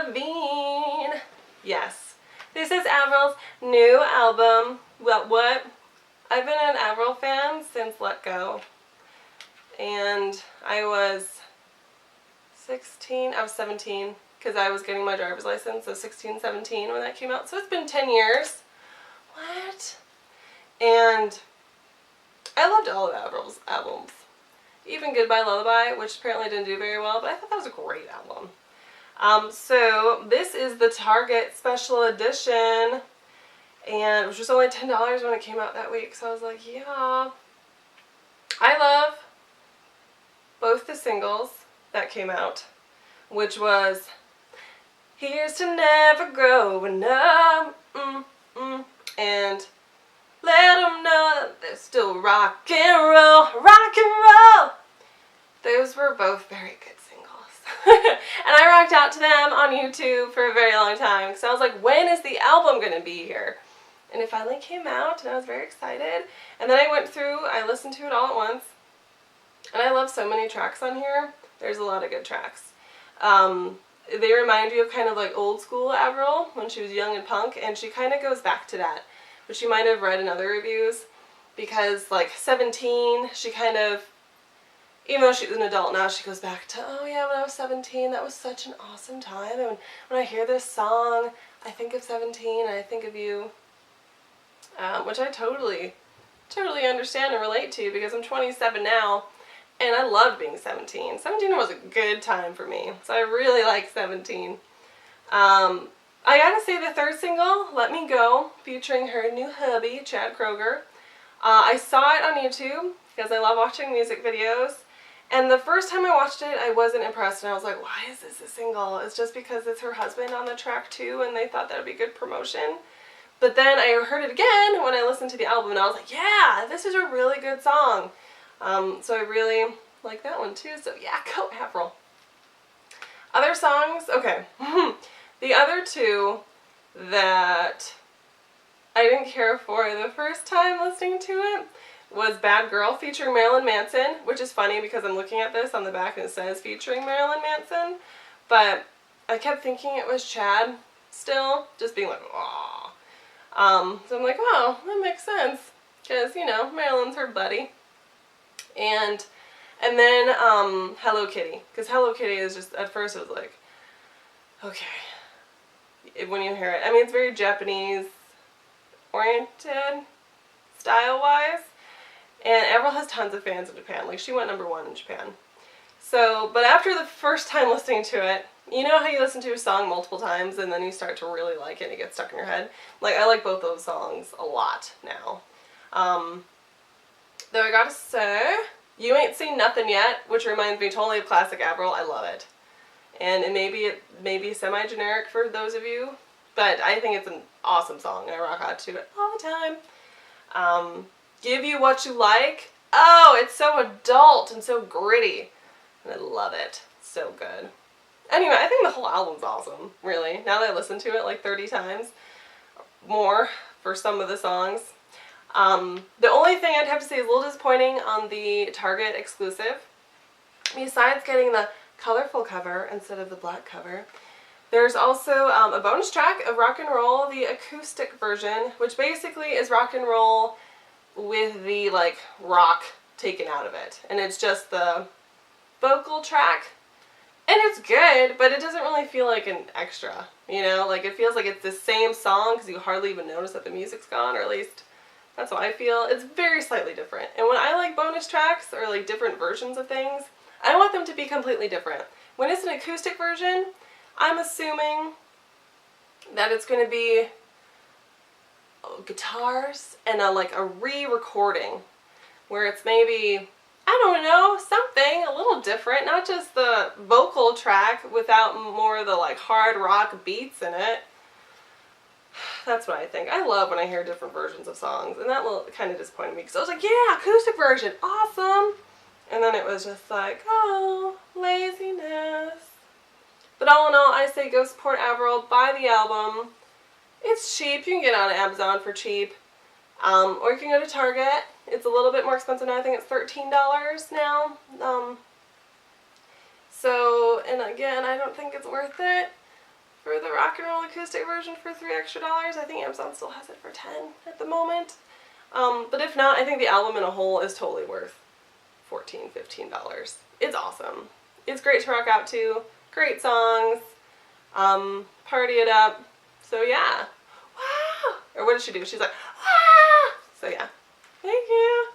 Lavigne. Yes, this is Avril's new album. Well, what? I've been an Avril fan since Let Go. And I was 16, I was 17, because I was getting my driver's license, so 16, 17 when that came out. So it's been 10 years. What? And I loved all of Avril's albums. Even Goodbye Lullaby, which apparently didn't do very well, but I thought that was a great album. So this is the Target Special Edition, and it was just only $10 when it came out that week, so I was like, yeah. I love both the singles that came out, which was Here's to Never Growing Up, and Let 'Em Know That They're Still Rock and Roll, Rock and Roll. Those were both very good singles. And I rocked out to them on YouTube for a very long time, because I was like, when is the album going to be here? And it finally came out, and I was very excited. And then I went through, I listened to it all at once. And I love so many tracks on here. There's a lot of good tracks. They remind you of kind of like old school Avril when she was young and punk, and she kind of goes back to that, which you might have read in other reviews, because like 17, she kind of, even though she's an adult now, she goes back to, oh yeah, when I was 17, that was such an awesome time, and when I hear this song, I think of 17, and I think of you, which I totally understand and relate to, because I'm 27 now, and I loved being 17. 17 was a good time for me, so I really like 17. I gotta say the third single, Let Me Go, featuring her new hubby, Chad Kroeger. I saw it on YouTube, because I love watching music videos, and the first time I watched it, I wasn't impressed, and I was like, why is this a single? It's just because it's her husband on the track too, and they thought that would be good promotion. But then I heard it again when I listened to the album, and I was like, yeah, this is a really good song. So I really like that one too, so yeah, go Avril. Other songs, okay. The other two that I didn't care for the first time listening to it was Bad Girl featuring Marilyn Manson, which is funny because I'm looking at this on the back and it says featuring Marilyn Manson, but I kept thinking it was Chad still, just being like, aww. So I'm like, oh, that makes sense, because, you know, Marilyn's her buddy. And then Hello Kitty, because Hello Kitty is just, at first it was like, okay, when you hear it, I mean, it's very Japanese oriented style wise, and Avril has tons of fans in Japan. Like, she went #1 in Japan. So, but after the first time listening to it, you know how you listen to a song multiple times and then you start to really like it and it gets stuck in your head? Like, I like both those songs a lot now. Though I gotta say, You Ain't Seen Nothing Yet, which reminds me totally of classic Avril. I love it. And it may be semi-generic for those of you, but I think it's an awesome song. I rock out to it all the time. Give You What You Like. Oh, it's so adult and so gritty. And I love it. So good. Anyway, I think the whole album's awesome, really. Now that I listened to it like 30 times more for some of the songs. The only thing I'd have to say is a little disappointing on the Target exclusive. Besides getting the colorful cover instead of the black cover, there's also a bonus track of Rock and Roll, the acoustic version, which basically is rock and roll with the like rock taken out of it. And it's just the vocal track. And it's good, but it doesn't really feel like an extra, you know? Like, it feels like it's the same song because you hardly even notice that the music's gone, or at least that's how I feel. It's very slightly different. And when I like bonus tracks or like different versions of things, I want them to be completely different. When it's an acoustic version, I'm assuming that it's going to be guitars and a re-recording where it's maybe, I don't know, something a little different, not just the vocal track without more of the like hard rock beats in it. That's what I think. I love when I hear different versions of songs, and that kind of disappointed me because I was like, yeah, acoustic version, awesome. And then it was just like, oh, laziness. But all in all, I say go support Avril, buy the album. It's cheap. You can get it on Amazon for cheap. Or you can go to Target. It's a little bit more expensive now. I think it's $13 now. So, and again, I don't think it's worth it for the rock and roll acoustic version for $3 extra. I think Amazon still has it for 10 at the moment. But if not, I think the album in a whole is totally worth $14, $15. It's awesome. It's great to rock out to. Great songs. Party it up. So yeah. Wow! Or what did she do? She's like, ah! So yeah. Thank you.